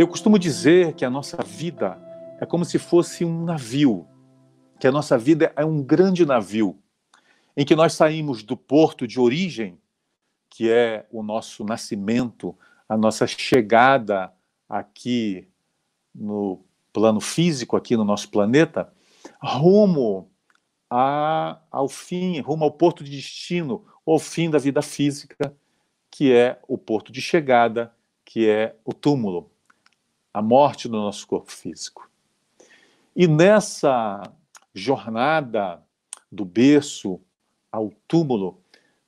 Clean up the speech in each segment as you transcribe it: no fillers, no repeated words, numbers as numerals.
Eu costumo dizer que a nossa vida é como se fosse um navio, que a nossa vida é um grande navio, em que nós saímos do porto de origem, que é o nosso nascimento, a nossa chegada aqui no plano físico, aqui no nosso planeta, rumo ao fim, rumo ao porto de destino, ou ao fim da vida física, que é o porto de chegada, que é o túmulo, a morte do nosso corpo físico. E nessa jornada do berço ao túmulo,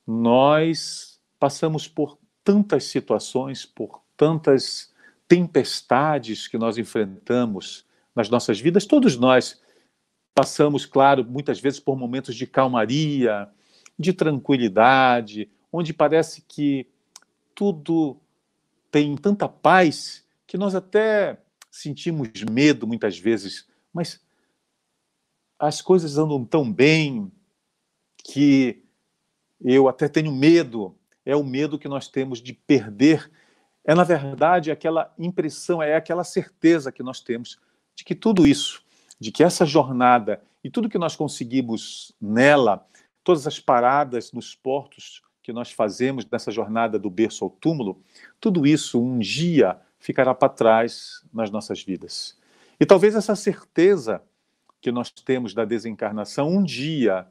nós passamos por tantas situações, por tantas tempestades que nós enfrentamos nas nossas vidas. Todos nós passamos, claro, muitas vezes por momentos de calmaria, de tranquilidade, onde parece que tudo tem tanta paz que nós até sentimos medo muitas vezes, mas as coisas andam tão bem que eu até tenho medo. É o medo que nós temos de perder. É, na verdade, aquela impressão, é aquela certeza que nós temos de que tudo isso, de que essa jornada e tudo que nós conseguimos nela, todas as paradas nos portos que nós fazemos nessa jornada do berço ao túmulo, tudo isso um dia ficará para trás nas nossas vidas. E talvez essa certeza que nós temos da desencarnação um dia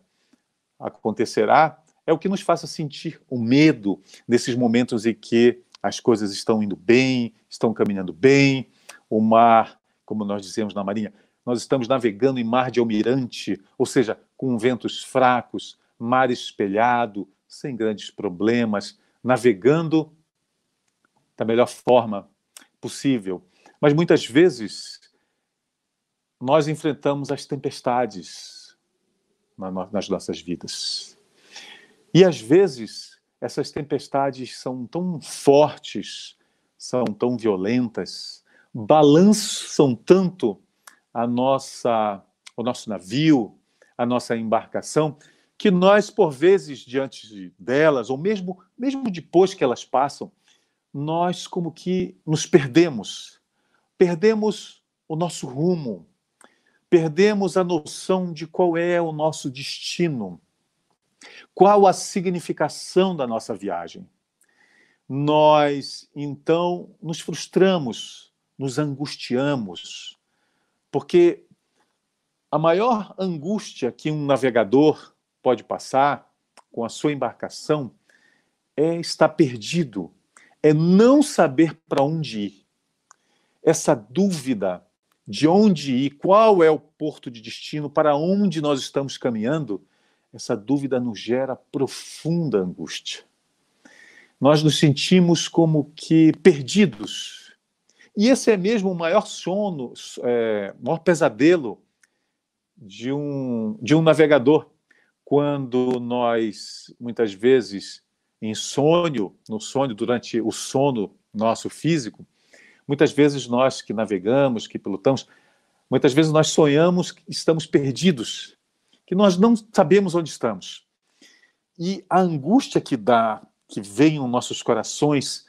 acontecerá, é o que nos faça sentir o medo nesses momentos em que as coisas estão indo bem, estão caminhando bem, o mar, como nós dizemos na Marinha, nós estamos navegando em mar de almirante, ou seja, com ventos fracos, mar espelhado, sem grandes problemas, navegando da melhor forma possível. Mas muitas vezes nós enfrentamos as tempestades nas nossas vidas. E às vezes essas tempestades são tão fortes, são tão violentas, balançam tanto o nosso navio, a nossa embarcação, que nós, por vezes, diante delas, ou mesmo depois que elas passam, nós como que nos perdemos. Perdemos o nosso rumo, perdemos a noção de qual é o nosso destino, qual a significação da nossa viagem. Nós, então, nos frustramos, nos angustiamos, porque a maior angústia que um navegador pode passar com a sua embarcação é estar perdido, é não saber para onde ir. Essa dúvida de onde ir, qual é o porto de destino, para onde nós estamos caminhando, essa dúvida nos gera profunda angústia. Nós nos sentimos como que perdidos. E esse é mesmo o maior sono, maior pesadelo de um navegador. Quando nós, muitas vezes, durante o sono nosso físico, muitas vezes nós que navegamos, que pilotamos, muitas vezes nós sonhamos que estamos perdidos, que nós não sabemos onde estamos. E a angústia que vem nos nossos corações,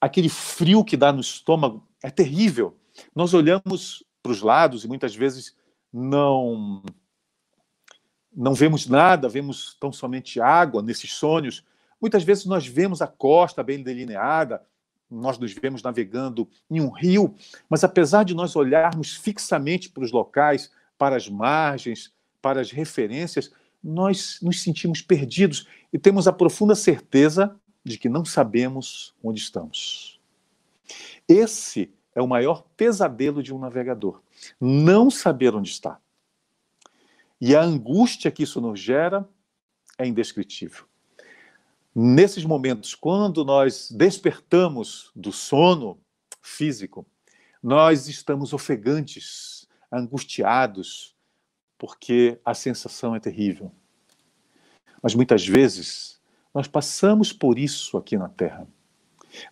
aquele frio que dá no estômago, é terrível. Nós olhamos para os lados e muitas vezes não vemos nada, vemos tão somente água nesses sonhos. Muitas vezes nós vemos a costa bem delineada, nós nos vemos navegando em um rio, mas apesar de nós olharmos fixamente para os locais, para as margens, para as referências, nós nos sentimos perdidos e temos a profunda certeza de que não sabemos onde estamos. Esse é o maior pesadelo de um navegador, não saber onde está. E a angústia que isso nos gera é indescritível. Nesses momentos, quando nós despertamos do sono físico, nós estamos ofegantes, angustiados, porque a sensação é terrível. Mas muitas vezes nós passamos por isso aqui na Terra.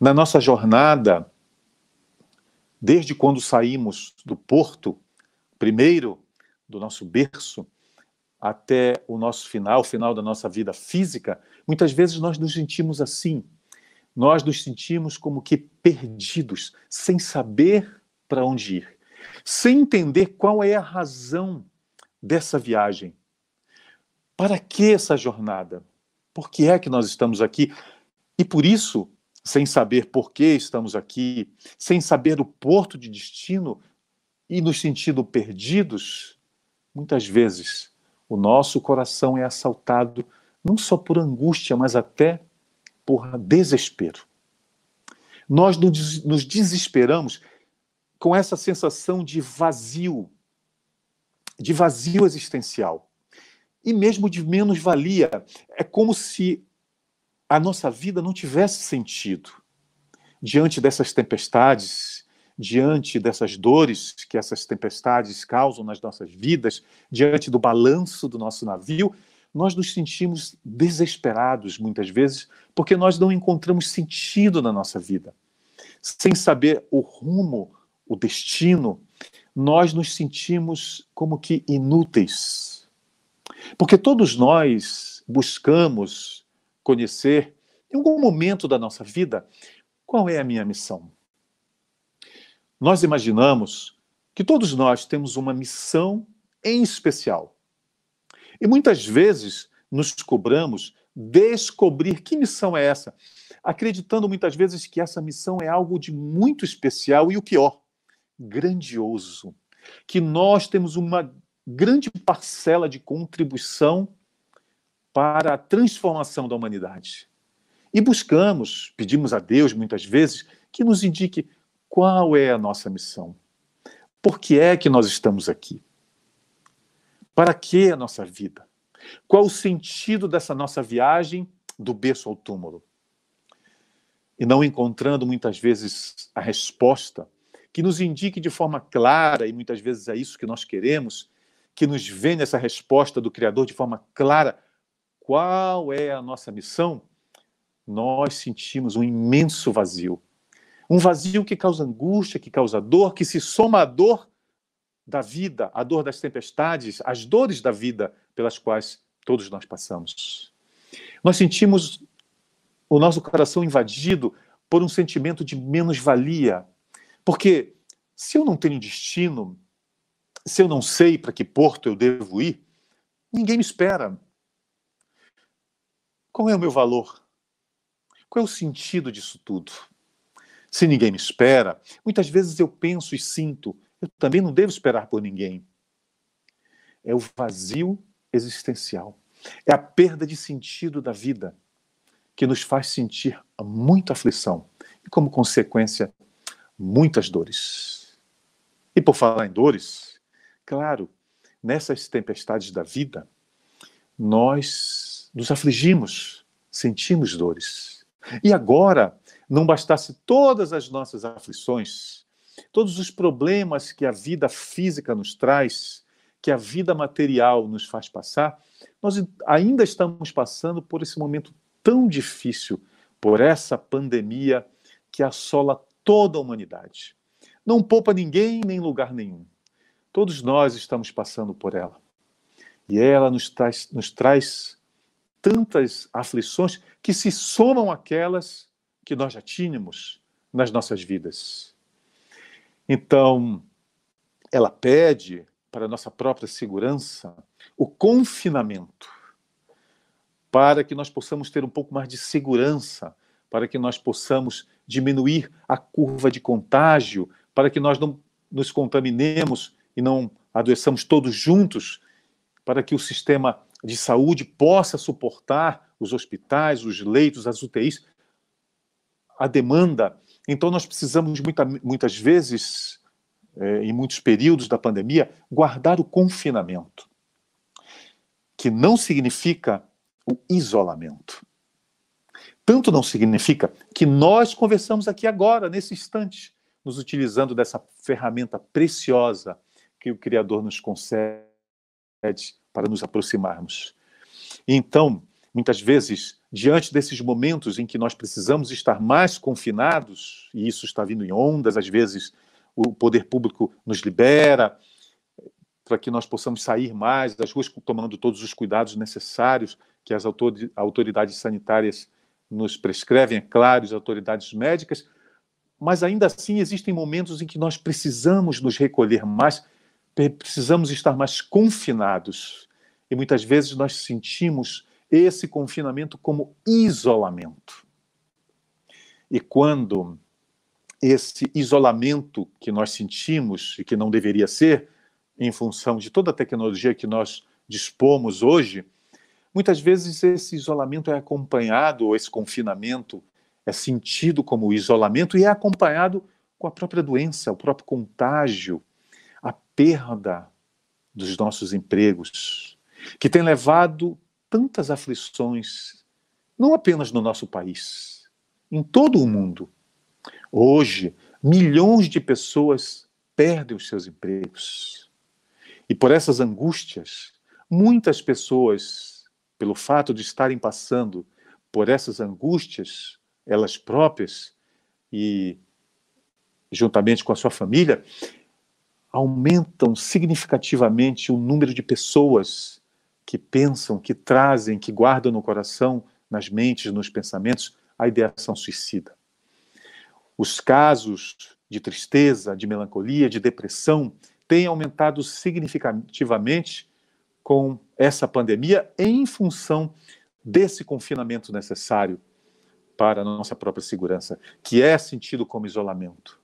Na nossa jornada, desde quando saímos do porto, primeiro do nosso berço, até o nosso final, o final da nossa vida física, muitas vezes nós nos sentimos assim. Nós nos sentimos como que perdidos, sem saber para onde ir, sem entender qual é a razão dessa viagem. Para que essa jornada? Por que é que nós estamos aqui? E por isso, sem saber por que estamos aqui, sem saber o porto de destino e nos sentindo perdidos, muitas vezes o nosso coração é assaltado não só por angústia, mas até por desespero. Nós nos desesperamos com essa sensação de vazio existencial e mesmo de menos-valia. É como se a nossa vida não tivesse sentido diante dessas tempestades, diante dessas dores que essas tempestades causam nas nossas vidas, diante do balanço do nosso navio. Nós nos sentimos desesperados muitas vezes porque nós não encontramos sentido na nossa vida. Sem saber o rumo, o destino, nós nos sentimos como que inúteis. Porque todos nós buscamos conhecer, em algum momento da nossa vida, qual é a minha missão. Nós imaginamos que todos nós temos uma missão em especial. E muitas vezes nos cobramos descobrir que missão é essa, acreditando muitas vezes que essa missão é algo de muito especial e o pior, grandioso, que nós temos uma grande parcela de contribuição para a transformação da humanidade. E buscamos, pedimos a Deus muitas vezes, que nos indique qual é a nossa missão. Por que é que nós estamos aqui? Para que a nossa vida? Qual o sentido dessa nossa viagem do berço ao túmulo? E não encontrando muitas vezes a resposta que nos indique de forma clara, e muitas vezes é isso que nós queremos, que nos venha essa resposta do Criador de forma clara, qual é a nossa missão, nós sentimos um imenso vazio. Um vazio que causa angústia, que causa dor, que se soma à dor da vida, à dor das tempestades, às dores da vida pelas quais todos nós passamos. Nós sentimos o nosso coração invadido por um sentimento de menos-valia. Porque se eu não tenho destino, se eu não sei para que porto eu devo ir, ninguém me espera. Qual é o meu valor? Qual é o sentido disso tudo? Se ninguém me espera, muitas vezes eu penso e sinto, eu também não devo esperar por ninguém. É o vazio existencial. É a perda de sentido da vida que nos faz sentir muita aflição e, como consequência, muitas dores. E por falar em dores, claro, nessas tempestades da vida, nós nos afligimos, sentimos dores. E agora, não bastasse todas as nossas aflições, todos os problemas que a vida física nos traz, que a vida material nos faz passar, nós ainda estamos passando por esse momento tão difícil, por essa pandemia que assola toda a humanidade. Não poupa ninguém, nem lugar nenhum. Todos nós estamos passando por ela. E ela nos traz tantas aflições que se somam àquelas que nós já tínhamos nas nossas vidas. Então, ela pede para a nossa própria segurança o confinamento, para que nós possamos ter um pouco mais de segurança, para que nós possamos diminuir a curva de contágio, para que nós não nos contaminemos e não adoeçamos todos juntos, para que o sistema de saúde possa suportar os hospitais, os leitos, as UTIs, a demanda. Então nós precisamos muitas vezes, em muitos períodos da pandemia, guardar o confinamento, que não significa o isolamento. Tanto não significa que nós conversamos aqui agora, nesse instante, nos utilizando dessa ferramenta preciosa que o Criador nos concede para nos aproximarmos. Então, muitas vezes, diante desses momentos em que nós precisamos estar mais confinados, e isso está vindo em ondas, às vezes o poder público nos libera para que nós possamos sair mais das ruas tomando todos os cuidados necessários que as autoridades sanitárias nos prescrevem, é claro, as autoridades médicas, mas ainda assim existem momentos em que nós precisamos nos recolher mais, precisamos estar mais confinados. E muitas vezes nós sentimos esse confinamento como isolamento. E quando esse isolamento que nós sentimos e que não deveria ser, em função de toda a tecnologia que nós dispomos hoje, muitas vezes esse isolamento é acompanhado, ou esse confinamento é sentido como isolamento e é acompanhado com a própria doença, o próprio contágio, a perda dos nossos empregos, que tem levado tantas aflições, não apenas no nosso país, em todo o mundo. Hoje, milhões de pessoas perdem os seus empregos. E por essas angústias, muitas pessoas, pelo fato de estarem passando por essas angústias, elas próprias, e juntamente com a sua família, aumentam significativamente o número de pessoas que pensam, que trazem, que guardam no coração, nas mentes, nos pensamentos, a ideação suicida. Os casos de tristeza, de melancolia, de depressão têm aumentado significativamente com essa pandemia em função desse confinamento necessário para a nossa própria segurança, que é sentido como isolamento.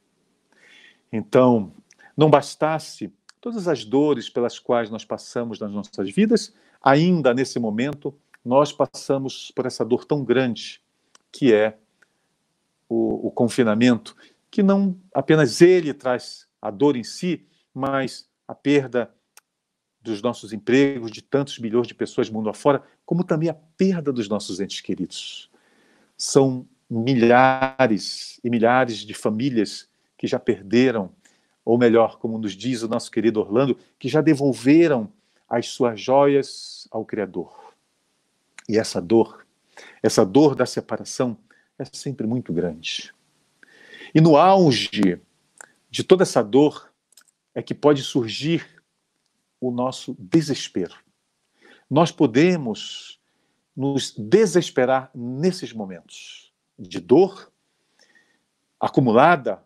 Então, não bastasse todas as dores pelas quais nós passamos nas nossas vidas, ainda nesse momento nós passamos por essa dor tão grande que é o confinamento, que não apenas ele traz a dor em si, mas a perda dos nossos empregos, de tantos milhões de pessoas mundo afora, como também a perda dos nossos entes queridos. São milhares e milhares de famílias que já perderam, ou melhor, como nos diz o nosso querido Orlando, que já devolveram as suas joias ao Criador. E essa dor da separação, é sempre muito grande. E no auge de toda essa dor é que pode surgir o nosso desespero. Nós podemos nos desesperar nesses momentos de dor acumulada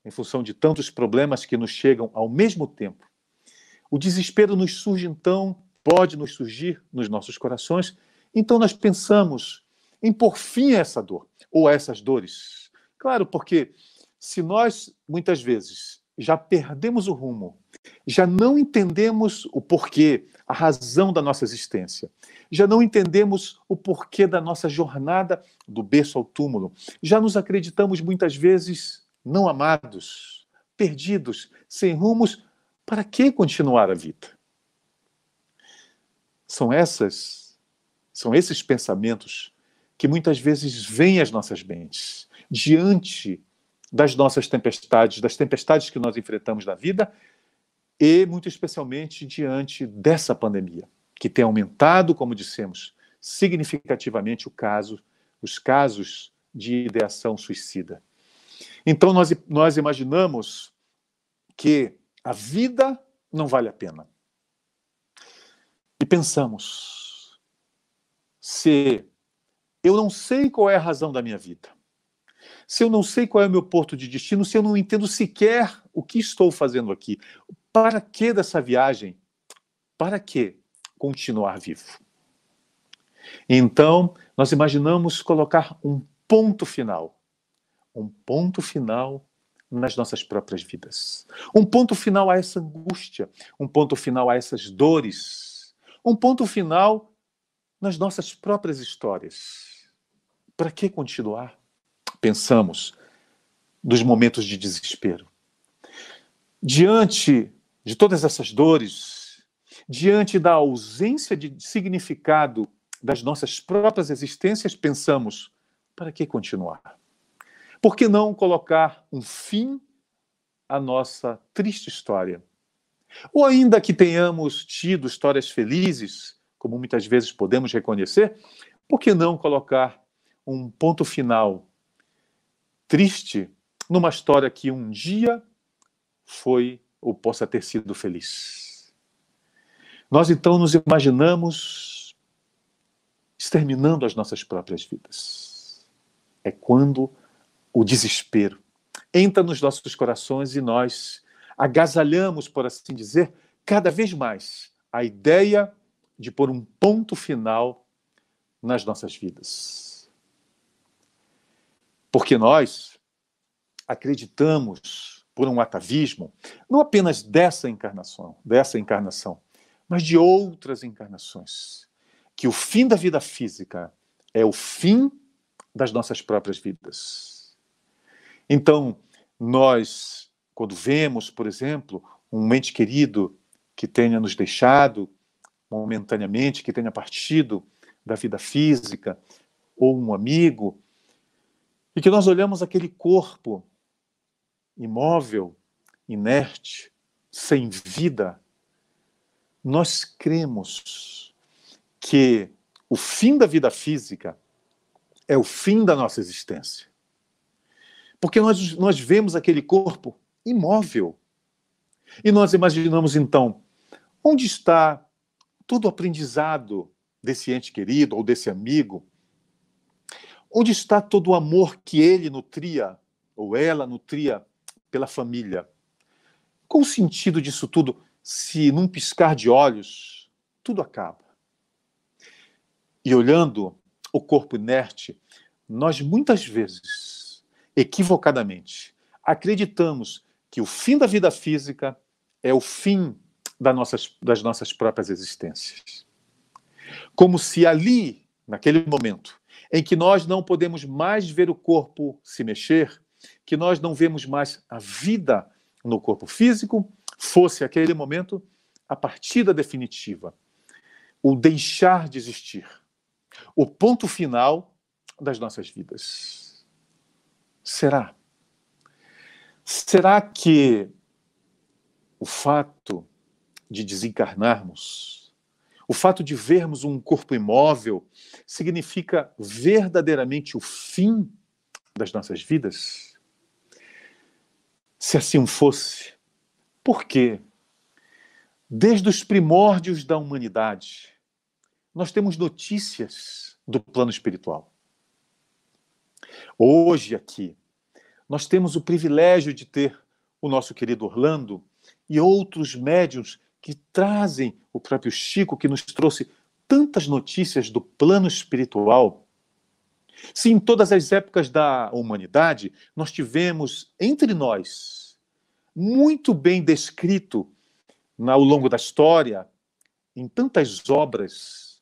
em função de tantos problemas que nos chegam ao mesmo tempo. O desespero nos surge, então, pode nos surgir nos nossos corações. Então nós pensamos em pôr fim a essa dor, ou a essas dores. Claro, porque se nós, muitas vezes, já perdemos o rumo, já não entendemos o porquê, a razão da nossa existência, já não entendemos o porquê da nossa jornada do berço ao túmulo, já nos acreditamos muitas vezes não amados, perdidos, sem rumos, para que continuar a vida? São esses pensamentos que muitas vezes vêm às nossas mentes, diante das nossas tempestades, das tempestades que nós enfrentamos na vida, e muito especialmente diante dessa pandemia, que tem aumentado, como dissemos, significativamente os casos de ideação suicida. Então nós imaginamos que a vida não vale a pena. E pensamos, se eu não sei qual é a razão da minha vida, se eu não sei qual é o meu porto de destino, se eu não entendo sequer o que estou fazendo aqui, para que dessa viagem? Para que continuar vivo? Então, nós imaginamos colocar um ponto final nas nossas próprias vidas. Um ponto final a essa angústia, um ponto final a essas dores, um ponto final nas nossas próprias histórias. Para que continuar? Pensamos dos momentos de desespero. Diante de todas essas dores, diante da ausência de significado das nossas próprias existências, pensamos, para que continuar? Por que não colocar um fim à nossa triste história? Ou ainda que tenhamos tido histórias felizes, como muitas vezes podemos reconhecer, por que não colocar um ponto final triste numa história que um dia foi ou possa ter sido feliz? Nós então nos imaginamos exterminando as nossas próprias vidas. é quando o desespero entra nos nossos corações e nós agasalhamos, por assim dizer, cada vez mais a ideia de pôr um ponto final nas nossas vidas. Porque nós acreditamos, por um atavismo, não apenas dessa encarnação, mas de outras encarnações, que o fim da vida física é o fim das nossas próprias vidas. Então, nós, quando vemos, por exemplo, um ente querido que tenha nos deixado momentaneamente, que tenha partido da vida física, ou um amigo, e que nós olhamos aquele corpo imóvel, inerte, sem vida, nós cremos que o fim da vida física é o fim da nossa existência. Porque nós vemos aquele corpo imóvel. E nós imaginamos, então, onde está todo o aprendizado desse ente querido ou desse amigo? Onde está todo o amor que ele nutria, ou ela nutria, pela família? Qual o sentido disso tudo se, num piscar de olhos, tudo acaba? E olhando o corpo inerte, nós muitas vezes, equivocadamente, acreditamos que o fim da vida física é o fim das nossas próprias existências. Como se ali, naquele momento, em que nós não podemos mais ver o corpo se mexer, que nós não vemos mais a vida no corpo físico, fosse aquele momento a partida definitiva, o deixar de existir, o ponto final das nossas vidas. Será? Será que o fato de desencarnarmos, o fato de vermos um corpo imóvel, significa verdadeiramente o fim das nossas vidas? Se assim fosse, por quê? Desde os primórdios da humanidade, nós temos notícias do plano espiritual. Hoje, aqui, nós temos o privilégio de ter o nosso querido Orlando e outros médiuns que trazem o próprio Chico, que nos trouxe tantas notícias do plano espiritual. Se em todas as épocas da humanidade nós tivemos entre nós, muito bem descrito ao longo da história, em tantas obras,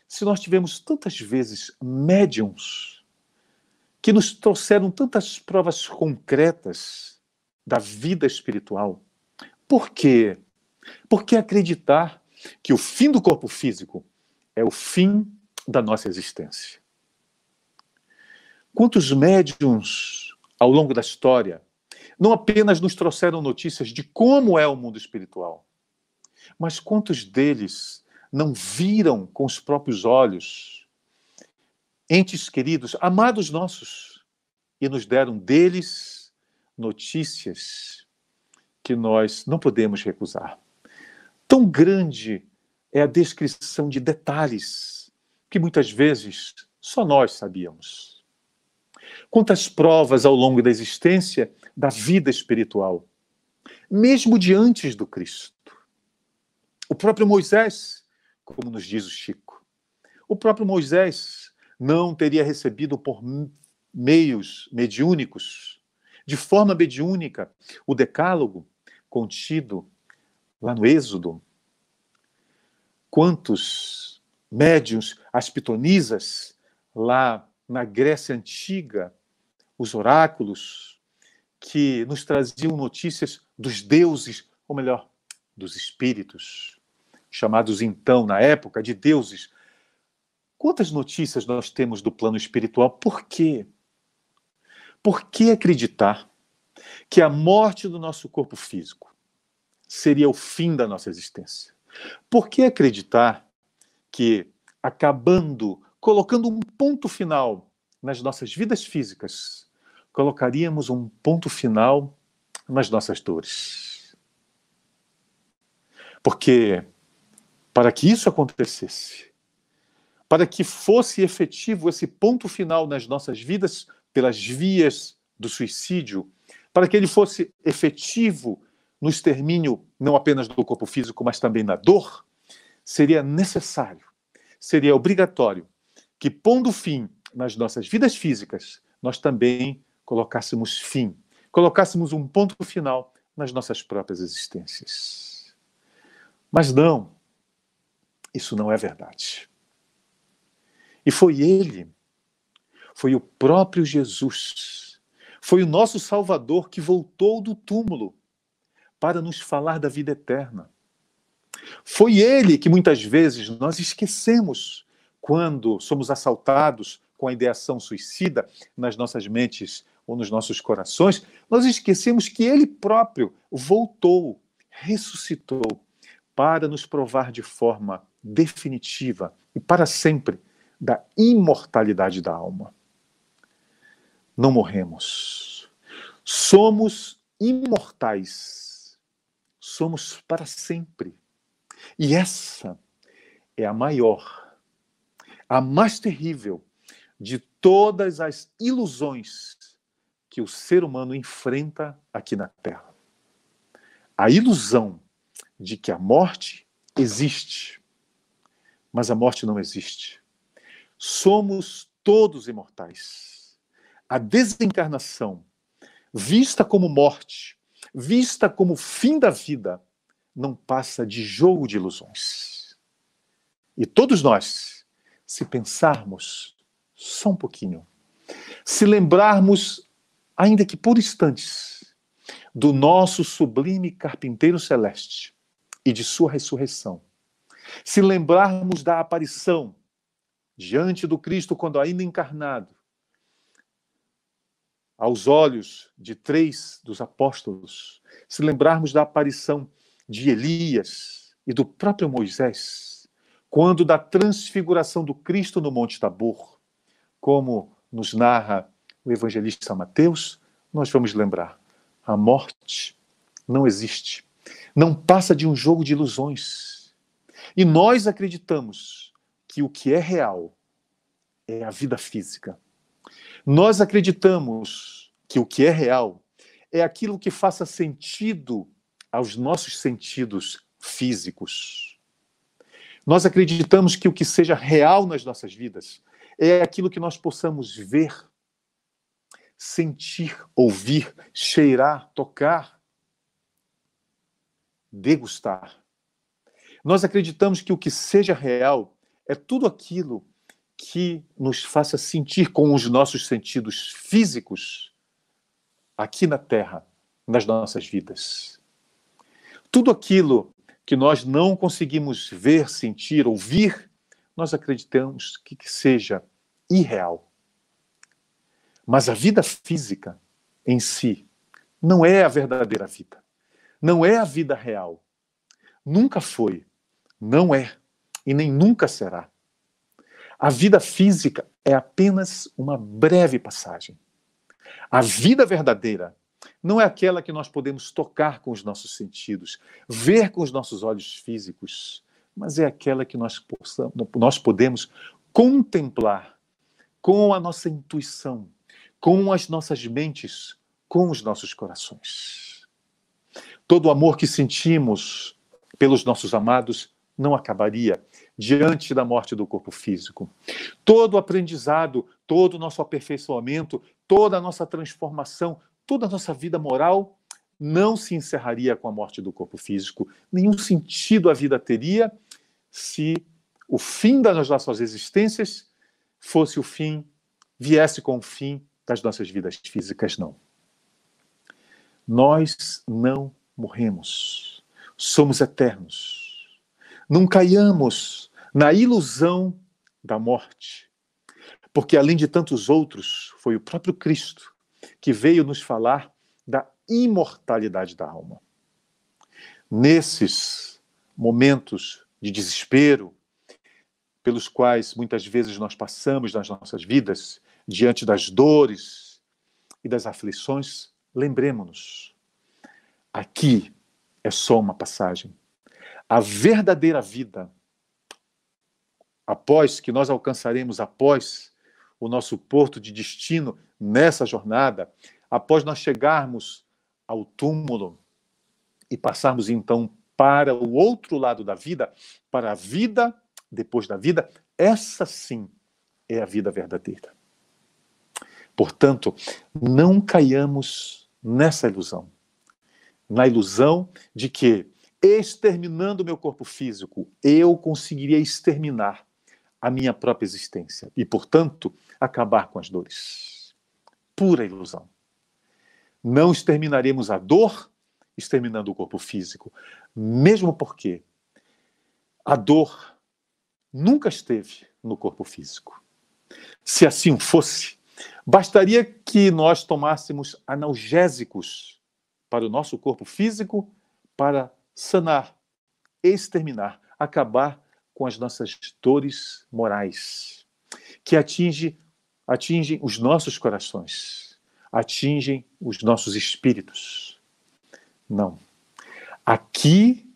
se nós tivemos tantas vezes médiuns que nos trouxeram tantas provas concretas da vida espiritual, por quê? Por que acreditar que o fim do corpo físico é o fim da nossa existência? Quantos médiuns, ao longo da história, não apenas nos trouxeram notícias de como é o mundo espiritual, mas quantos deles não viram com os próprios olhos entes queridos, amados nossos, e nos deram deles notícias que nós não podemos recusar. Tão grande é a descrição de detalhes que muitas vezes só nós sabíamos. Quantas provas ao longo da existência da vida espiritual, mesmo de antes do Cristo. O próprio Moisés, como nos diz o Chico, o próprio Moisés não teria recebido por meios mediúnicos, de forma mediúnica, o decálogo contido lá no Êxodo. Quantos médiuns, as pitonisas, lá na Grécia Antiga, os oráculos, que nos traziam notícias dos deuses, ou melhor, dos espíritos, chamados então, na época, de deuses. Quantas notícias nós temos do plano espiritual? Por quê? Por que acreditar que a morte do nosso corpo físico seria o fim da nossa existência? Por que acreditar que, acabando, colocando um ponto final nas nossas vidas físicas, colocaríamos um ponto final nas nossas dores? Porque, para que isso acontecesse, para que fosse efetivo esse ponto final nas nossas vidas pelas vias do suicídio, para que ele fosse efetivo no extermínio não apenas do corpo físico, mas também da dor, seria necessário, seria obrigatório que, pondo fim nas nossas vidas físicas, nós também colocássemos um ponto final nas nossas próprias existências. Mas não, isso não é verdade. E foi o próprio Jesus, foi o nosso Salvador que voltou do túmulo para nos falar da vida eterna. Foi ele que muitas vezes nós esquecemos quando somos assaltados com a ideação suicida nas nossas mentes ou nos nossos corações, nós esquecemos que ele próprio voltou, ressuscitou, para nos provar de forma definitiva e para sempre da imortalidade da alma. Não morremos. Somos imortais. Somos para sempre. E essa é a maior, a mais terrível de todas as ilusões que o ser humano enfrenta aqui na Terra. A ilusão de que a morte existe, mas a morte não existe. Somos todos imortais. A desencarnação, vista como morte, vista como fim da vida, não passa de jogo de ilusões. E todos nós, se pensarmos só um pouquinho, se lembrarmos, ainda que por instantes, do nosso sublime carpinteiro celeste e de sua ressurreição, se lembrarmos da aparição diante do Cristo quando ainda encarnado, aos olhos de 3 dos apóstolos, se lembrarmos da aparição de Elias e do próprio Moisés, quando da transfiguração do Cristo no Monte Tabor, como nos narra o evangelista Mateus, nós vamos lembrar, a morte não existe, não passa de um jogo de ilusões. E nós acreditamos que o que é real é a vida física. Nós acreditamos que o que é real é aquilo que faça sentido aos nossos sentidos físicos. Nós acreditamos que o que seja real nas nossas vidas é aquilo que nós possamos ver, sentir, ouvir, cheirar, tocar, degustar. Nós acreditamos que o que seja real é tudo aquilo que nos faça sentir com os nossos sentidos físicos aqui na Terra, nas nossas vidas. Tudo aquilo que nós não conseguimos ver, sentir, ouvir, nós acreditamos que seja irreal. Mas a vida física em si não é a verdadeira vida. Não é a vida real. Nunca foi, não é e nem nunca será. A vida física é apenas uma breve passagem. A vida verdadeira não é aquela que nós podemos tocar com os nossos sentidos, ver com os nossos olhos físicos, mas é aquela que nós podemos contemplar com a nossa intuição, com as nossas mentes, com os nossos corações. Todo o amor que sentimos pelos nossos amados não acabaria diante da morte do corpo físico. Todo o aprendizado, todo o nosso aperfeiçoamento, toda a nossa transformação, toda a nossa vida moral não se encerraria com a morte do corpo físico. Nenhum sentido a vida teria se o fim das nossas existências fosse o fim, viesse com o fim das nossas vidas físicas, não. Nós não morremos. Somos eternos. Não caiamos na ilusão da morte, porque além de tantos outros, foi o próprio Cristo que veio nos falar da imortalidade da alma. Nesses momentos de desespero, pelos quais muitas vezes nós passamos nas nossas vidas, diante das dores e das aflições, lembremos-nos, aqui é só uma passagem. A verdadeira vida, após que nós alcançaremos após o nosso porto de destino nessa jornada, após nós chegarmos ao túmulo e passarmos então para o outro lado da vida, para a vida depois da vida, essa sim é a vida verdadeira. Portanto, não caiamos nessa ilusão. Na ilusão de que, exterminando o meu corpo físico, eu conseguiria exterminar a minha própria existência e, portanto, acabar com as dores. Pura ilusão. Não exterminaremos a dor exterminando o corpo físico, mesmo porque a dor nunca esteve no corpo físico. Se assim fosse, bastaria que nós tomássemos analgésicos para o nosso corpo físico para sanar, exterminar, acabar com as nossas dores morais, que atingem os nossos corações, atingem os nossos espíritos. Não. Aqui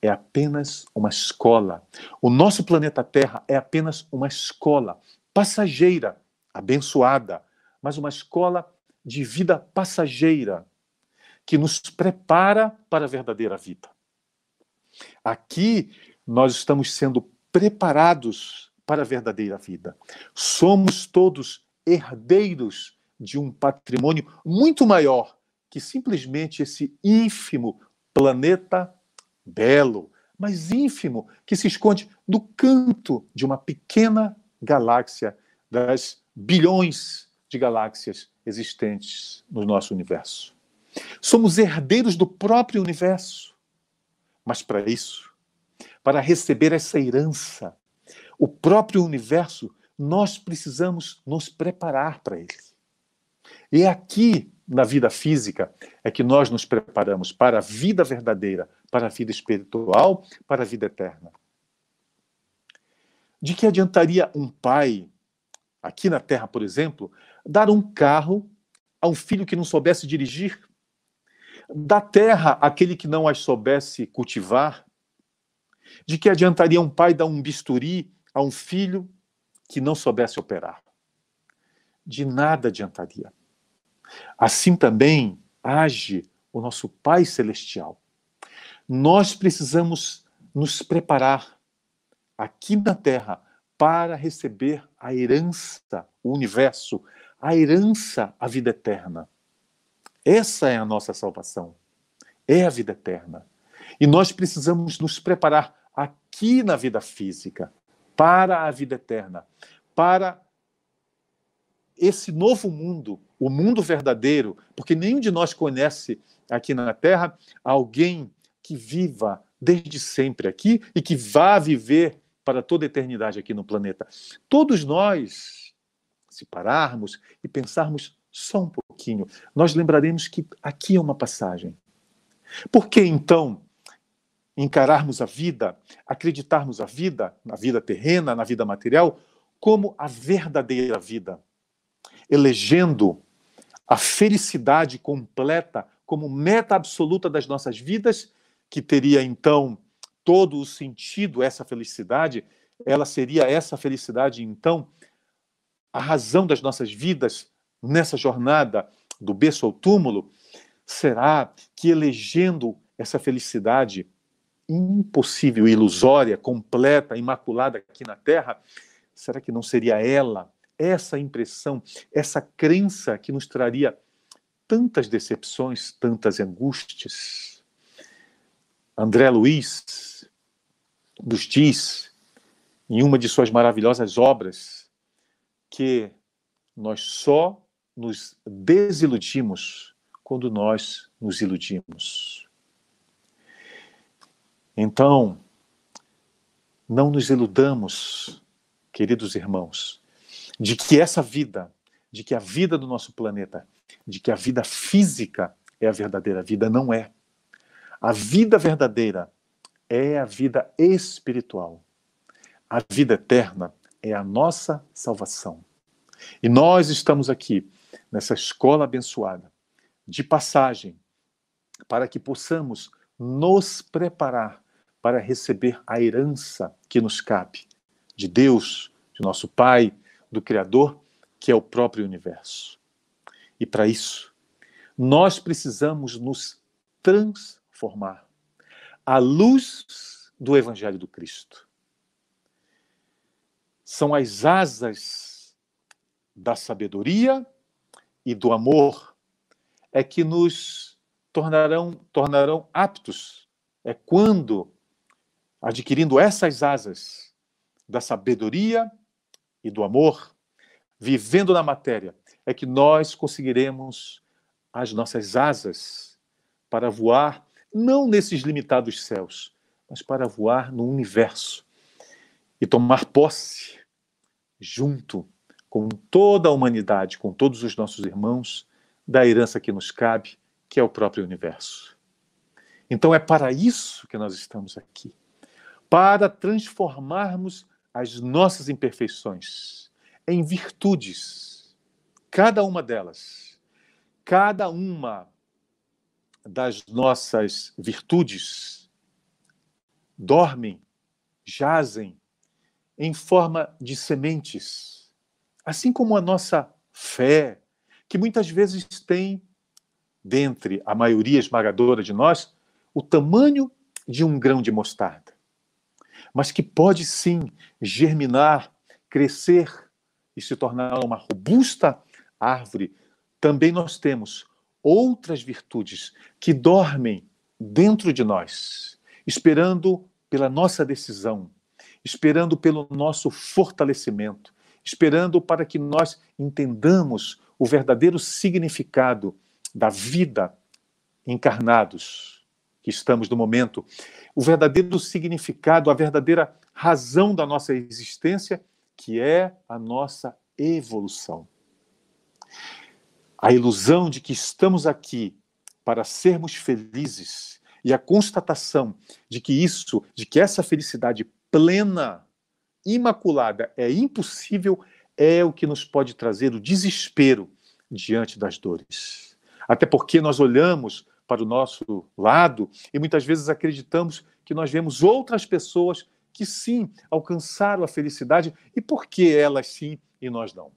é apenas uma escola. O nosso planeta Terra é apenas uma escola passageira, abençoada, mas uma escola de vida passageira que nos prepara para a verdadeira vida. Aqui nós estamos sendo preparados para a verdadeira vida. Somos todos herdeiros de um patrimônio muito maior que simplesmente esse ínfimo planeta belo, mas ínfimo, que se esconde no canto de uma pequena galáxia das bilhões de galáxias existentes no nosso universo. Somos herdeiros do próprio universo. Mas para isso, para receber essa herança, o próprio universo, nós precisamos nos preparar para ele. E é aqui, na vida física, é que nós nos preparamos para a vida verdadeira, para a vida espiritual, para a vida eterna. De que adiantaria um pai, aqui na Terra, por exemplo, dar um carro a um filho que não soubesse dirigir? Da terra, aquele que não as soubesse cultivar? De que adiantaria um pai dar um bisturi a um filho que não soubesse operar? De nada adiantaria. Assim também age o nosso Pai Celestial. Nós precisamos nos preparar aqui na Terra para receber a herança, o universo, a herança, a vida eterna. Essa é a nossa salvação, é a vida eterna. E nós precisamos nos preparar aqui na vida física para a vida eterna, para esse novo mundo, o mundo verdadeiro, porque nenhum de nós conhece aqui na Terra alguém que viva desde sempre aqui e que vá viver para toda a eternidade aqui no planeta. Todos nós, se pararmos e pensarmos só um pouquinho, nós lembraremos que aqui é uma passagem. Por que, então, encararmos a vida, acreditarmos a vida, na vida terrena, na vida material, como a verdadeira vida, elegendo a felicidade completa como meta absoluta das nossas vidas, que teria, então, todo o sentido, essa felicidade, ela seria essa felicidade, então, a razão das nossas vidas nessa jornada do berço ao túmulo? Será que elegendo essa felicidade impossível, ilusória, completa, imaculada aqui na Terra, será que não seria ela, essa impressão, essa crença que nos traria tantas decepções, tantas angústias? André Luiz nos diz, em uma de suas maravilhosas obras, que nós só nos desiludimos quando nós nos iludimos. Então, não nos iludamos, queridos irmãos, de que essa vida, de que a vida do nosso planeta, de que a vida física é a verdadeira vida. Não é. A vida verdadeira é a vida espiritual. A vida eterna é a nossa salvação. E nós estamos aqui, nessa escola abençoada, de passagem, para que possamos nos preparar para receber a herança que nos cabe de Deus, de nosso Pai, do Criador, que é o próprio universo. E para isso, nós precisamos nos transformar à luz do Evangelho do Cristo. São as asas da sabedoria e do amor é que nos tornarão aptos. É quando, adquirindo essas asas da sabedoria e do amor, vivendo na matéria, é que nós conseguiremos as nossas asas para voar, não nesses limitados céus, mas para voar no universo e tomar posse, junto com toda a humanidade, com todos os nossos irmãos, da herança que nos cabe, que é o próprio universo. Então é para isso que nós estamos aqui, para transformarmos as nossas imperfeições em virtudes, cada uma delas, cada uma das nossas virtudes dormem, jazem em forma de sementes, assim como a nossa fé, que muitas vezes tem, dentre a maioria esmagadora de nós, o tamanho de um grão de mostarda, mas que pode sim germinar, crescer e se tornar uma robusta árvore. Também nós temos outras virtudes que dormem dentro de nós, esperando pela nossa decisão, esperando pelo nosso fortalecimento, esperando para que nós entendamos o verdadeiro significado da vida encarnados que estamos no momento, o verdadeiro significado, a verdadeira razão da nossa existência, que é a nossa evolução. A ilusão de que estamos aqui para sermos felizes e a constatação de que essa felicidade plena, imaculada, é impossível, é o que nos pode trazer o desespero diante das dores. Até porque nós olhamos para o nosso lado e muitas vezes acreditamos que nós vemos outras pessoas que sim alcançaram a felicidade, e por que elas sim e nós não?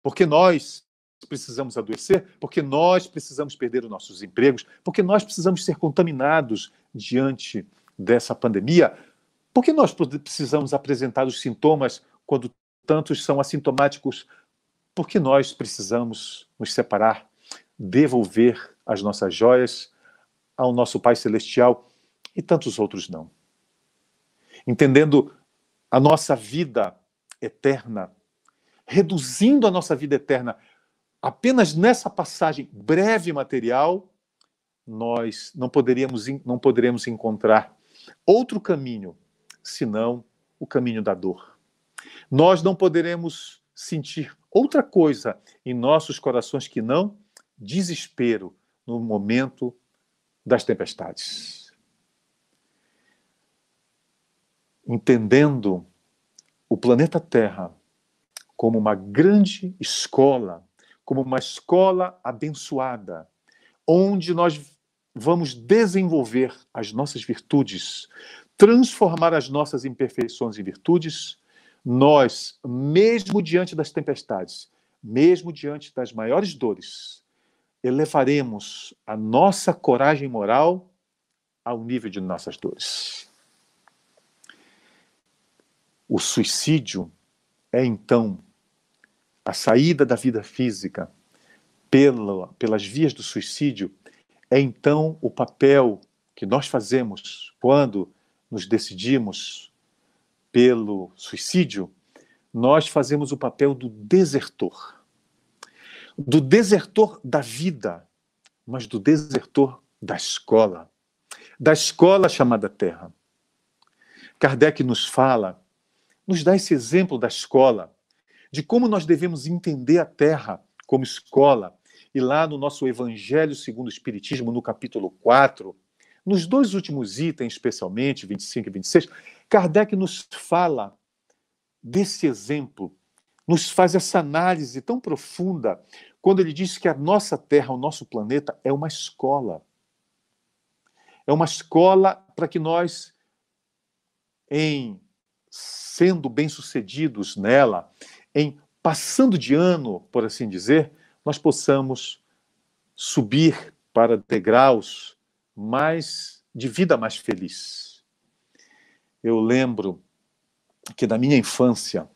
Porque nós precisamos adoecer, porque nós precisamos perder os nossos empregos, porque nós precisamos ser contaminados diante dessa pandemia, porque nós precisamos apresentar os sintomas quando tantos são assintomáticos, porque nós precisamos nos separar, devolver as nossas joias ao nosso Pai Celestial e tantos outros não. Entendendo a nossa vida eterna, reduzindo a nossa vida eterna apenas nessa passagem breve material, nós não poderemos encontrar outro caminho senão o caminho da dor. Nós não poderemos sentir outra coisa em nossos corações que não desespero no momento das tempestades. Entendendo o planeta Terra como uma grande escola, como uma escola abençoada, onde nós vamos desenvolver as nossas virtudes, transformar as nossas imperfeições em virtudes, nós, mesmo diante das tempestades, mesmo diante das maiores dores, elevaremos a nossa coragem moral ao nível de nossas dores. O suicídio é, então, a saída da vida física pelas vias do suicídio, é, então, o papel que nós fazemos quando nos decidimos pelo suicídio. Nós fazemos o papel do desertor da vida, mas do desertor da escola chamada Terra. Kardec nos dá esse exemplo da escola, de como nós devemos entender a Terra como escola. E lá no nosso Evangelho segundo o Espiritismo, no capítulo 4, nos 2 últimos itens, especialmente, 25 e 26, Kardec nos fala desse exemplo, nos faz essa análise tão profunda, quando ele diz que a nossa Terra, o nosso planeta, é uma escola. É uma escola para que nós, em sendo bem-sucedidos nela, em passando de ano, por assim dizer, nós possamos subir para degraus de vida mais feliz. Eu lembro que na minha infância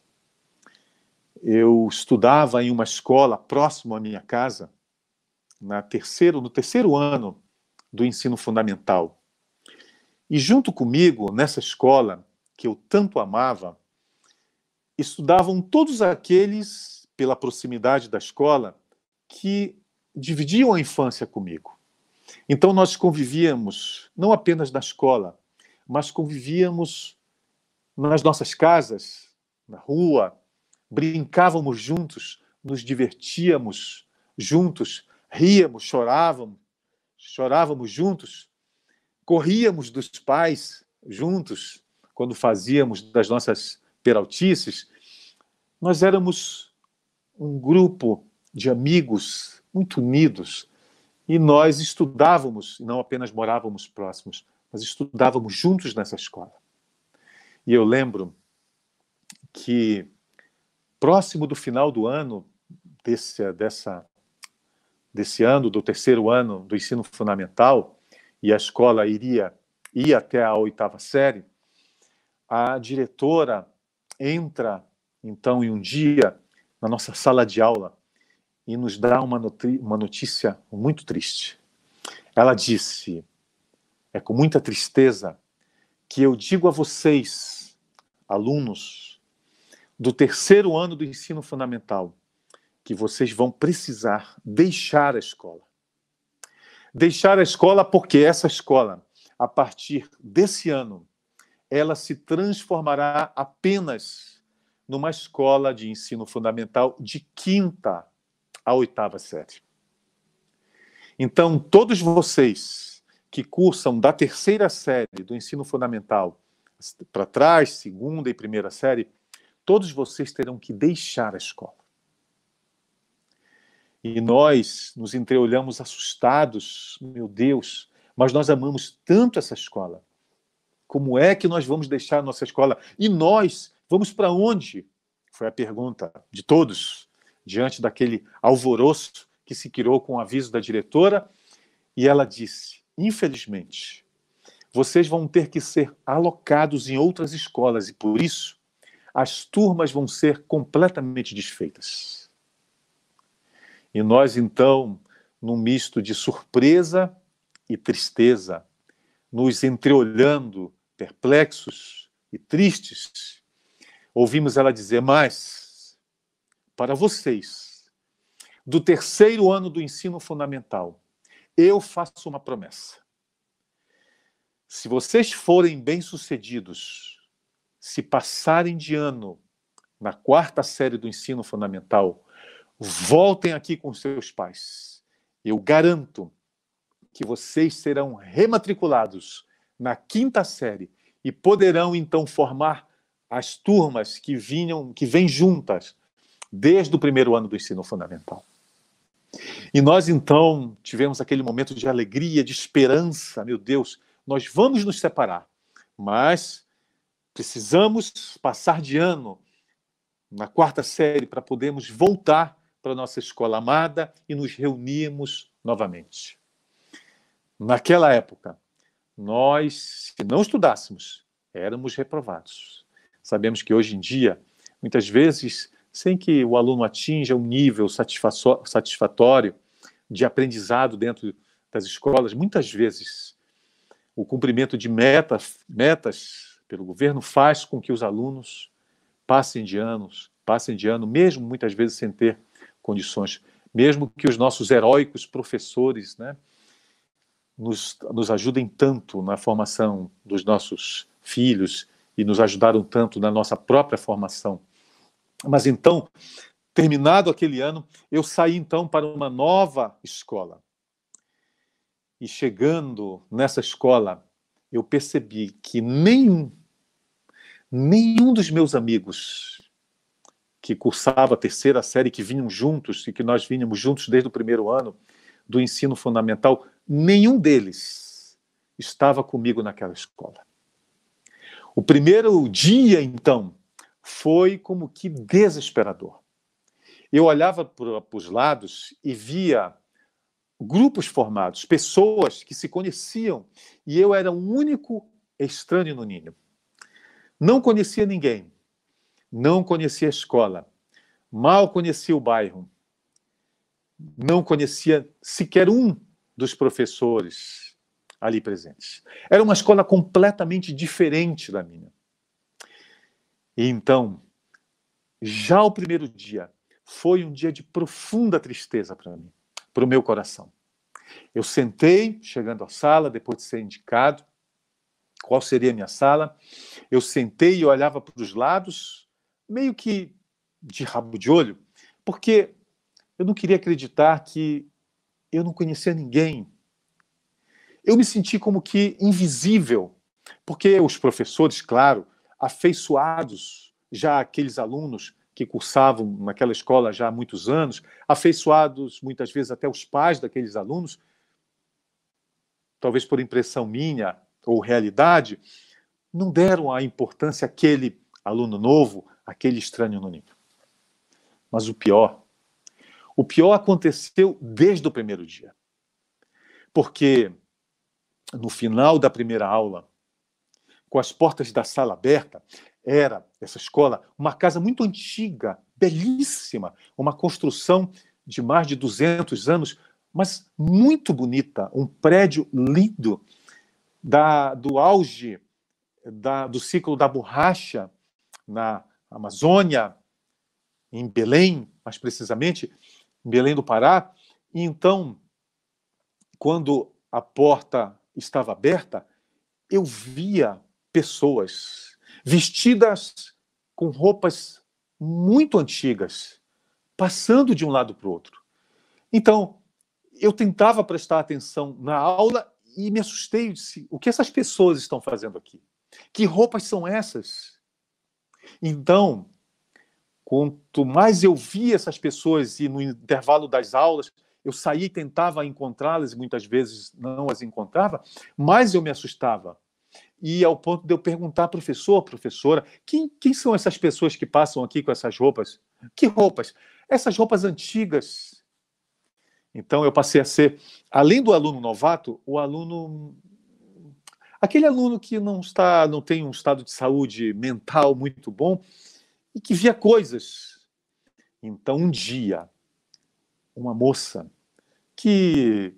eu estudava em uma escola próximo à minha casa, no terceiro ano do ensino fundamental. E junto comigo, nessa escola que eu tanto amava, estudavam todos aqueles, pela proximidade da escola, que dividiam a infância comigo. Então nós convivíamos, não apenas na escola, mas convivíamos nas nossas casas, na rua, brincávamos juntos, nos divertíamos juntos, ríamos, chorávamos juntos, corríamos dos pais juntos, quando fazíamos das nossas peraltices. Nós éramos um grupo de amigos muito unidos e nós estudávamos, não apenas morávamos próximos, mas estudávamos juntos nessa escola. E eu lembro que, próximo do final do ano, desse ano, do terceiro ano do ensino fundamental, e a escola ia até a 8ª série, a diretora entra, então, em um dia, na nossa sala de aula, e nos dá uma notícia muito triste. Ela disse: é com muita tristeza que eu digo a vocês, alunos do terceiro ano do ensino fundamental, que vocês vão precisar deixar a escola. Deixar a escola porque essa escola, a partir desse ano, ela se transformará apenas numa escola de ensino fundamental de 5ª a 8ª série. Então, todos vocês que cursam da terceira série do ensino fundamental para trás, segunda e primeira série, todos vocês terão que deixar a escola. E nós nos entreolhamos assustados, meu Deus, mas nós amamos tanto essa escola. Como é que nós vamos deixar a nossa escola? E nós vamos para onde? Foi a pergunta de todos, diante daquele alvoroço que se criou com o aviso da diretora. E ela disse: infelizmente, vocês vão ter que ser alocados em outras escolas e, por isso, as turmas vão ser completamente desfeitas. E nós, então, num misto de surpresa e tristeza, nos entreolhando, perplexos e tristes, ouvimos ela dizer: mas, para vocês, do terceiro ano do ensino fundamental, eu faço uma promessa. Se vocês forem bem-sucedidos, se passarem de ano na 4ª série do ensino fundamental, voltem aqui com seus pais. Eu garanto que vocês serão rematriculados na 5ª série e poderão, então, formar as turmas que vêm juntas desde o primeiro ano do ensino fundamental. E nós, então, tivemos aquele momento de alegria, de esperança. Meu Deus, nós vamos nos separar, mas precisamos passar de ano na 4ª série para podermos voltar para a nossa escola amada e nos reunirmos novamente. Naquela época, nós, se não estudássemos, éramos reprovados. Sabemos que hoje em dia, muitas vezes, sem que o aluno atinja um nível satisfatório de aprendizado dentro das escolas, muitas vezes o cumprimento de metas pelo governo faz com que os alunos passem de ano, mesmo muitas vezes sem ter condições, mesmo que os nossos heróicos professores, né, nos ajudem tanto na formação dos nossos filhos e nos ajudaram tanto na nossa própria formação. Mas então, terminado aquele ano, eu saí então para uma nova escola. E chegando nessa escola, eu percebi que nenhum dos meus amigos que cursava a terceira série, que vinham juntos, e que nós vínhamos juntos desde o primeiro ano do ensino fundamental, nenhum deles estava comigo naquela escola. O primeiro dia, então, foi como que desesperador. eu olhava para os lados e via grupos formados, pessoas que se conheciam, e eu era o único estranho no ninho. Não conhecia ninguém, não conhecia a escola, mal conhecia o bairro, não conhecia sequer um dos professores ali presentes. Era uma escola completamente diferente da minha. E então, já o primeiro dia foi um dia de profunda tristeza para mim, para o meu coração. Eu sentei, chegando à sala, depois de ser indicado qual seria a minha sala, eu sentei e olhava para os lados, meio que de rabo de olho, porque eu não queria acreditar que eu não conhecia ninguém. Eu me senti como que invisível, porque os professores, claro, afeiçoados, já aqueles alunos que cursavam naquela escola já há muitos anos, afeiçoados muitas vezes até os pais daqueles alunos, talvez por impressão minha ou realidade, não deram a importância àquele aluno novo, àquele estranho no ninho. Mas o pior aconteceu desde o primeiro dia. Porque no final da primeira aula, com as portas da sala abertas, era, essa escola, uma casa muito antiga, belíssima, uma construção de mais de 200 anos, mas muito bonita, um prédio lindo, do auge do ciclo da borracha na Amazônia, em Belém, mais precisamente, em Belém do Pará. E então, quando a porta estava aberta, eu via pessoas vestidas com roupas muito antigas, passando de um lado para o outro. Então, eu tentava prestar atenção na aula e me assustei. Eu disse, o que essas pessoas estão fazendo aqui? Que roupas são essas? Então, quanto mais eu via essas pessoas e no intervalo das aulas, eu saía e tentava encontrá-las e muitas vezes não as encontrava, mais eu me assustava. E ao ponto de eu perguntar, professor, professora, quem são essas pessoas que passam aqui com essas roupas? Que roupas? Essas roupas antigas. Então eu passei a ser, além do aluno novato, aquele aluno que não tem um estado de saúde mental muito bom e que via coisas. Então um dia, uma moça que,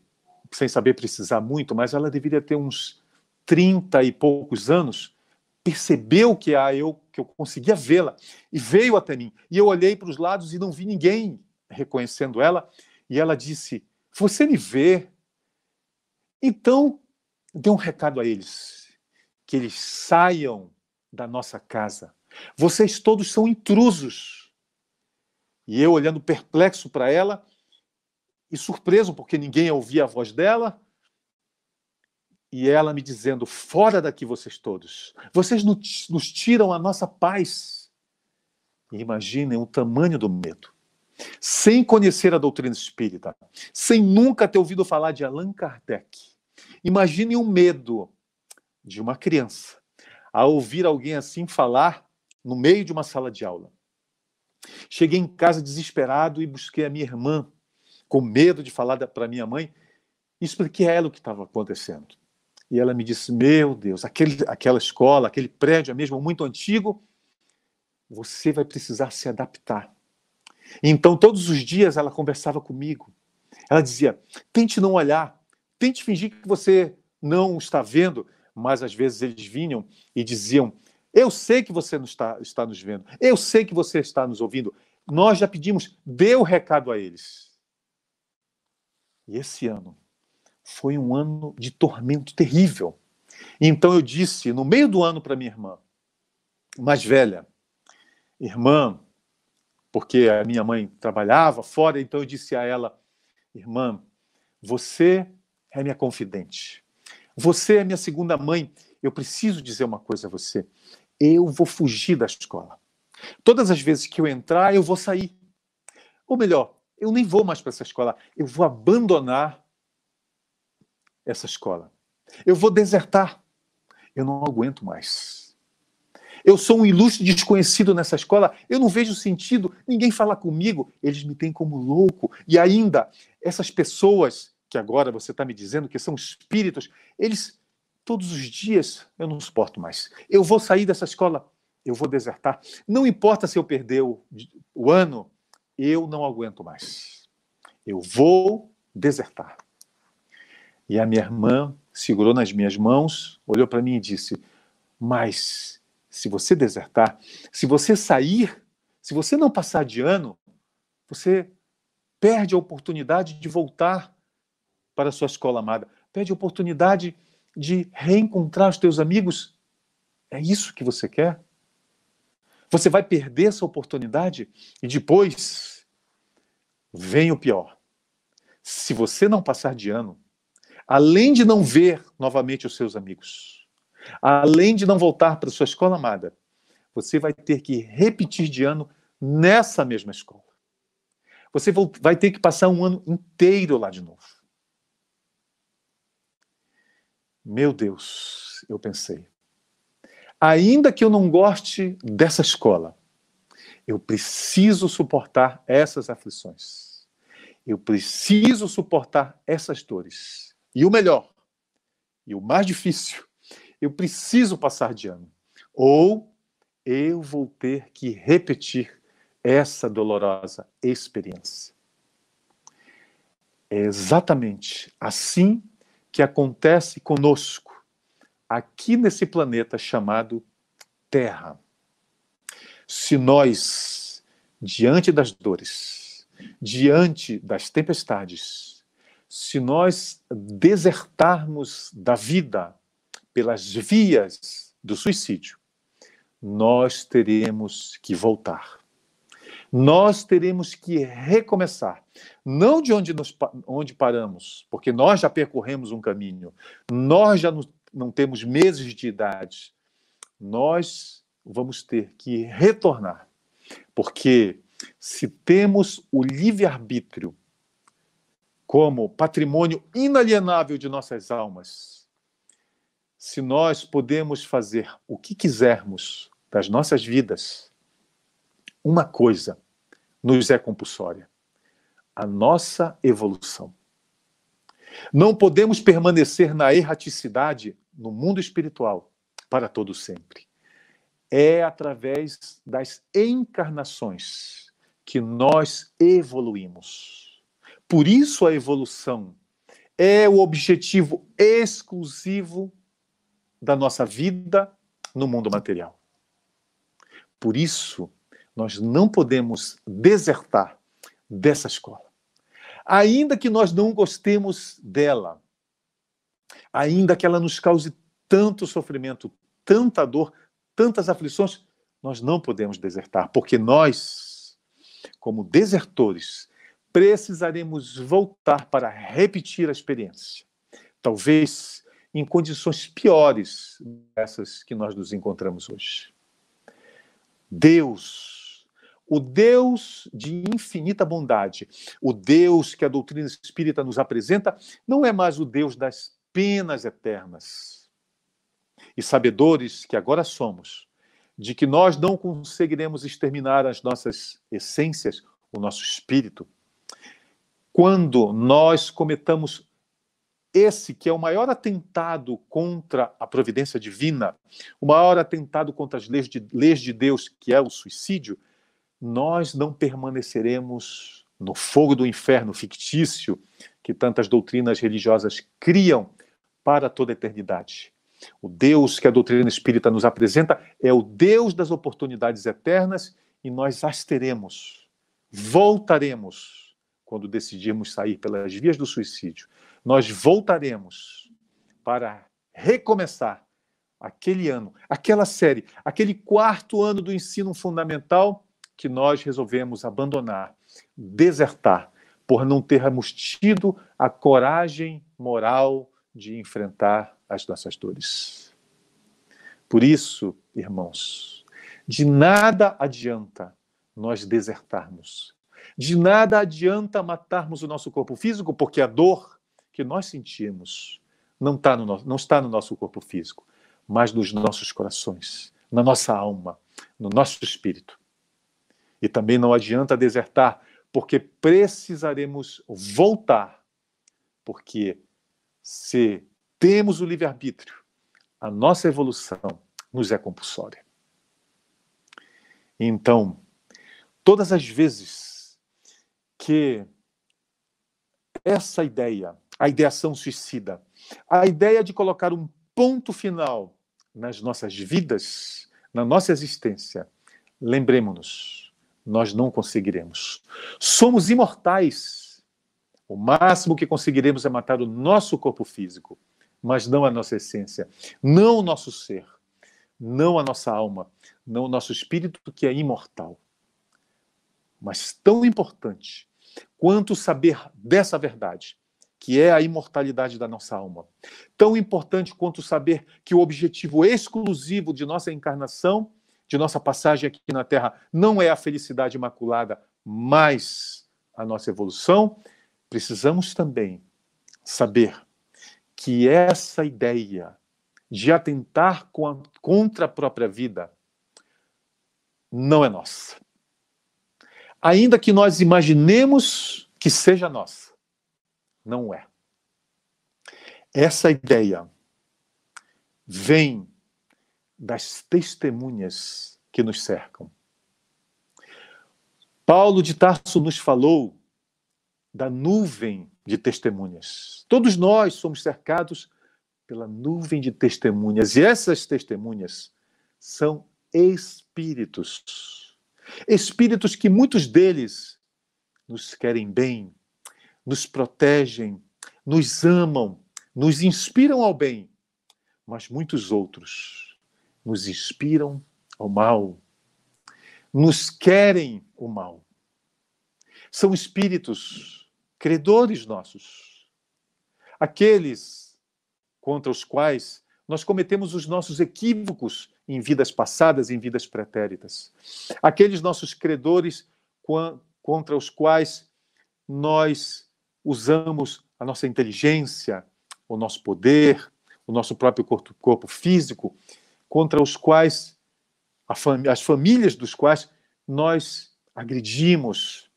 sem saber precisar muito, mas ela deveria ter uns 30 e poucos anos, percebeu que eu conseguia vê-la e veio até mim. E eu olhei para os lados e não vi ninguém reconhecendo ela. E ela disse, você me vê? Então, dê um recado a eles, que eles saiam da nossa casa. Vocês todos são intrusos. E eu, olhando perplexo para ela, e surpreso, porque ninguém ouvia a voz dela, e ela me dizendo, fora daqui vocês todos. Vocês nos tiram a nossa paz. E imaginem o tamanho do medo. Sem conhecer a doutrina espírita, sem nunca ter ouvido falar de Allan Kardec. Imaginem o medo de uma criança a ouvir alguém assim falar no meio de uma sala de aula. Cheguei em casa desesperado e busquei a minha irmã, com medo de falar para minha mãe, e expliquei a ela o que estava acontecendo. E ela me disse, meu Deus, aquela escola, aquele prédio é mesmo muito antigo, você vai precisar se adaptar. Então, todos os dias ela conversava comigo. Ela dizia, tente não olhar, tente fingir que você não está vendo, mas às vezes eles vinham e diziam, eu sei que você não está nos vendo, eu sei que você está nos ouvindo, nós já pedimos, dê o recado a eles. E esse ano foi um ano de tormento terrível. Então eu disse, no meio do ano, para minha irmã mais velha, irmã, porque a minha mãe trabalhava fora, então eu disse a ela, irmã, você é minha confidente. Você é minha segunda mãe. Eu preciso dizer uma coisa a você. Eu vou fugir da escola. Todas as vezes que eu entrar, eu vou sair. Ou melhor, eu nem vou mais para essa escola. Eu vou abandonar essa escola. Eu vou desertar. Eu não aguento mais. Eu sou um ilustre desconhecido nessa escola, eu não vejo sentido, ninguém fala comigo, eles me têm como louco. E ainda, essas pessoas que agora você está me dizendo que são espíritos, eles, todos os dias, eu não suporto mais. Eu vou sair dessa escola, eu vou desertar. Não importa se eu perder o ano, eu não aguento mais. Eu vou desertar. E a minha irmã segurou nas minhas mãos, olhou para mim e disse, mas se você desertar, se você sair, se você não passar de ano, você perde a oportunidade de voltar para a sua escola amada, perde a oportunidade de reencontrar os teus amigos. É isso que você quer? Você vai perder essa oportunidade e depois vem o pior. Se você não passar de ano, além de não ver novamente os seus amigos, além de não voltar para a sua escola amada, você vai ter que repetir de ano nessa mesma escola. Você vai ter que passar um ano inteiro lá de novo. Meu Deus, eu pensei. Ainda que eu não goste dessa escola, eu preciso suportar essas aflições. Eu preciso suportar essas dores. E o melhor, e o mais difícil, eu preciso passar de ano. Ou eu vou ter que repetir essa dolorosa experiência. É exatamente assim que acontece conosco, aqui nesse planeta chamado Terra. Se nós, diante das dores, diante das tempestades, se nós desertarmos da vida pelas vias do suicídio, nós teremos que voltar. Nós teremos que recomeçar. Não de onde paramos, porque nós já percorremos um caminho. Nós já não temos meses de idade. Nós vamos ter que retornar. Porque se temos o livre-arbítrio como patrimônio inalienável de nossas almas, se nós podemos fazer o que quisermos das nossas vidas, uma coisa nos é compulsória: a nossa evolução. Não podemos permanecer na erraticidade no mundo espiritual para todo sempre. É através das encarnações que nós evoluímos. Por isso a evolução é o objetivo exclusivo da nossa vida no mundo material. Por isso, nós não podemos desertar dessa escola. Ainda que nós não gostemos dela, ainda que ela nos cause tanto sofrimento, tanta dor, tantas aflições, nós não podemos desertar, porque nós, como desertores, precisaremos voltar para repetir a experiência. Talvez em condições piores dessas que nós nos encontramos hoje. Deus, o Deus de infinita bondade, o Deus que a doutrina espírita nos apresenta, não é mais o Deus das penas eternas. E sabedores que agora somos, de que nós não conseguiremos exterminar as nossas essências, o nosso espírito, quando nós cometamos esse que é o maior atentado contra a providência divina, o maior atentado contra as leis de Deus, que é o suicídio, nós não permaneceremos no fogo do inferno fictício que tantas doutrinas religiosas criam para toda a eternidade. O Deus que a doutrina espírita nos apresenta é o Deus das oportunidades eternas e nós as teremos, voltaremos quando decidirmos sair pelas vias do suicídio. Nós voltaremos para recomeçar aquele ano, aquela série, aquele 4º ano do ensino fundamental que nós resolvemos abandonar, desertar, por não termos tido a coragem moral de enfrentar as nossas dores. Por isso, irmãos, de nada adianta nós desertarmos. De nada adianta matarmos o nosso corpo físico, porque a dor que nós sentimos não está no nosso corpo físico, mas nos nossos corações, na nossa alma, no nosso espírito. E também não adianta desertar, porque precisaremos voltar, porque se temos o livre-arbítrio, a nossa evolução nos é compulsória. Então, todas as vezes que essa ideia, a ideação suicida, a ideia de colocar um ponto final nas nossas vidas, na nossa existência, lembremos-nos, nós não conseguiremos. Somos imortais. O máximo que conseguiremos é matar o nosso corpo físico, mas não a nossa essência, não o nosso ser, não a nossa alma, não o nosso espírito, que é imortal. Mas tão importante quanto saber dessa verdade, que é a imortalidade da nossa alma, tão importante quanto saber que o objetivo exclusivo de nossa encarnação, de nossa passagem aqui na Terra, não é a felicidade imaculada, mas a nossa evolução, precisamos também saber que essa ideia de atentar contra a própria vida não é nossa. Ainda que nós imaginemos que seja nossa, não é. Essa ideia vem das testemunhas que nos cercam. Paulo de Tarso nos falou da nuvem de testemunhas. Todos nós somos cercados pela nuvem de testemunhas, e essas testemunhas são espíritos. Espíritos que muitos deles nos querem bem, nos protegem, nos amam, nos inspiram ao bem, mas muitos outros nos inspiram ao mal, nos querem o mal. São espíritos credores nossos, aqueles contra os quais nós cometemos os nossos equívocos em vidas passadas, em vidas pretéritas. Aqueles nossos credores contra os quais nós usamos a nossa inteligência, o nosso poder, o nosso próprio corpo físico, contra os quais, as famílias dos quais nós agredimos.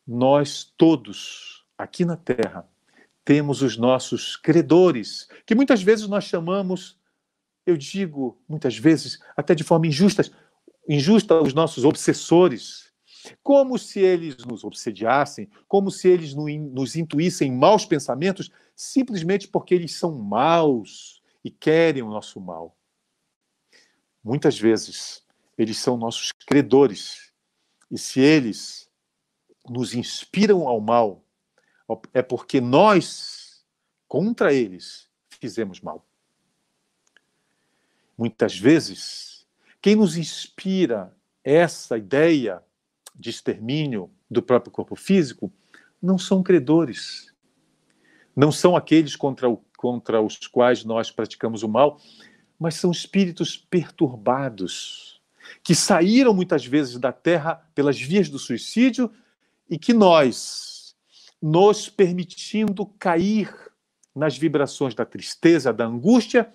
Nós todos, aqui na Terra, temos os nossos credores, que muitas vezes nós chamamos, eu digo muitas vezes, até de forma injusta, os nossos obsessores, como se eles nos obsediassem, como se eles nos intuíssem maus pensamentos, simplesmente porque eles são maus e querem o nosso mal. Muitas vezes, eles são nossos credores, e se eles nos inspiram ao mal, é porque nós, contra eles, fizemos mal. Muitas vezes, quem nos inspira essa ideia de extermínio do próprio corpo físico não são credores. Não são aqueles contra os quais nós praticamos o mal, mas são espíritos perturbados, que saíram muitas vezes da Terra pelas vias do suicídio e que nós, nos permitindo cair nas vibrações da tristeza, da angústia,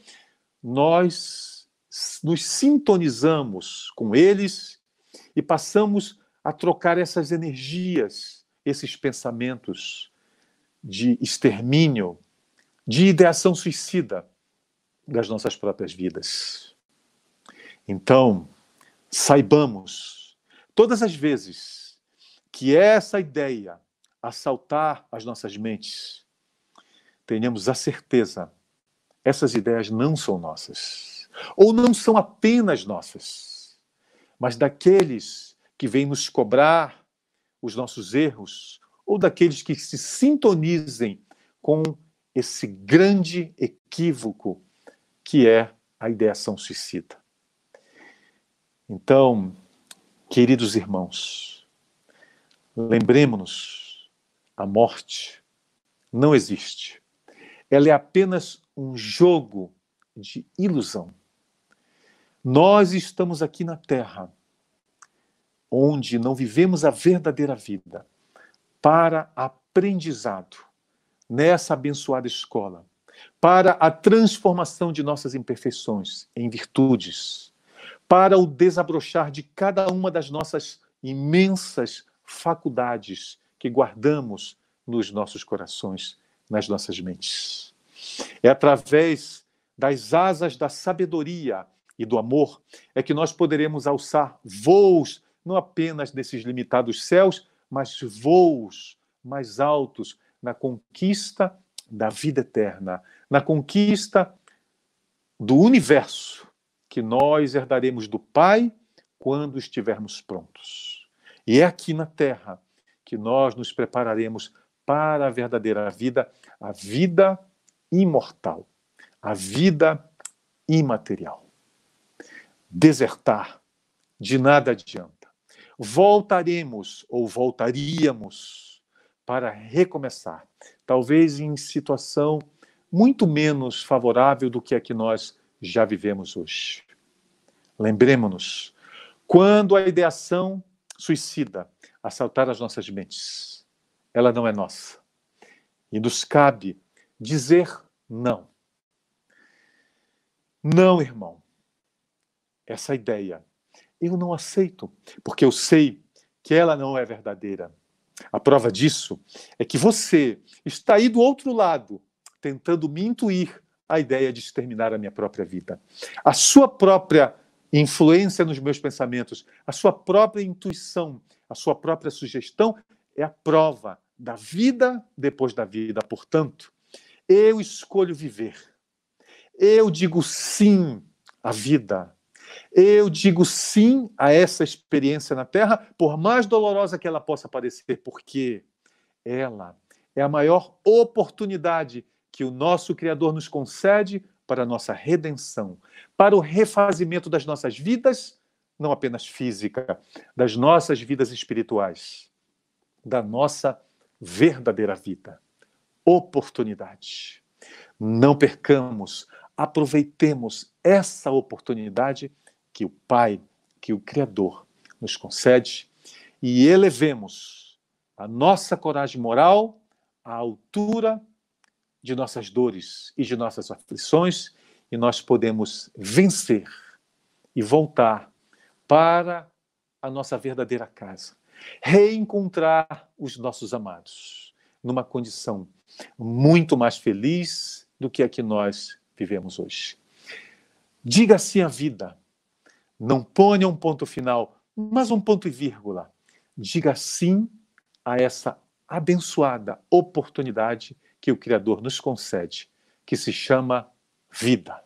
nós nos sintonizamos com eles e passamos a trocar essas energias, esses pensamentos de extermínio, de ideação suicida das nossas próprias vidas. Então, saibamos, todas as vezes que essa ideia assaltar as nossas mentes, tenhamos a certeza, essas ideias não são nossas, ou não são apenas nossas, mas daqueles que vêm nos cobrar os nossos erros, ou daqueles que se sintonizem com esse grande equívoco que é a ideação suicida. Então, queridos irmãos, lembremos-nos, a morte não existe. Ela é apenas um jogo de ilusão. Nós estamos aqui na Terra, onde não vivemos a verdadeira vida, para aprendizado, nessa abençoada escola, para a transformação de nossas imperfeições em virtudes, para o desabrochar de cada uma das nossas imensas faculdades que guardamos nos nossos corações, nas nossas mentes. É através das asas da sabedoria e do amor é que nós poderemos alçar voos, não apenas nesses limitados céus, mas voos mais altos na conquista da vida eterna, na conquista do universo que nós herdaremos do Pai quando estivermos prontos. E é aqui na Terra que nós nos prepararemos para a verdadeira vida, a vida imortal, a vida imaterial. Desertar de nada adianta. Voltaremos ou voltaríamos para recomeçar, talvez em situação muito menos favorável do que a que nós já vivemos hoje. Lembremos-nos, quando a ideação suicida assaltar as nossas mentes, ela não é nossa. E nos cabe dizer não. Não, irmão. Essa ideia eu não aceito, porque eu sei que ela não é verdadeira. A prova disso é que você está aí do outro lado, tentando me intuir a ideia de exterminar a minha própria vida. A sua própria influência nos meus pensamentos, a sua própria intuição, a sua própria sugestão é a prova da vida depois da vida. Portanto, eu escolho viver. Eu digo sim à vida. Eu digo sim a essa experiência na Terra, por mais dolorosa que ela possa parecer, porque ela é a maior oportunidade que o nosso Criador nos concede para a nossa redenção, para o refazimento das nossas vidas, não apenas física, das nossas vidas espirituais, da nossa verdadeira vida. Oportunidade. Não percamos, aproveitemos essa oportunidade que o Pai, que o Criador nos concede e elevemos a nossa coragem moral à altura de nossas dores e de nossas aflições, e nós podemos vencer e voltar para a nossa verdadeira casa. Reencontrar os nossos amados numa condição muito mais feliz do que a que nós vivemos hoje. Diga sim à vida. Não ponha um ponto final, mas um ponto e vírgula. Diga sim a essa abençoada oportunidade que o Criador nos concede, que se chama vida.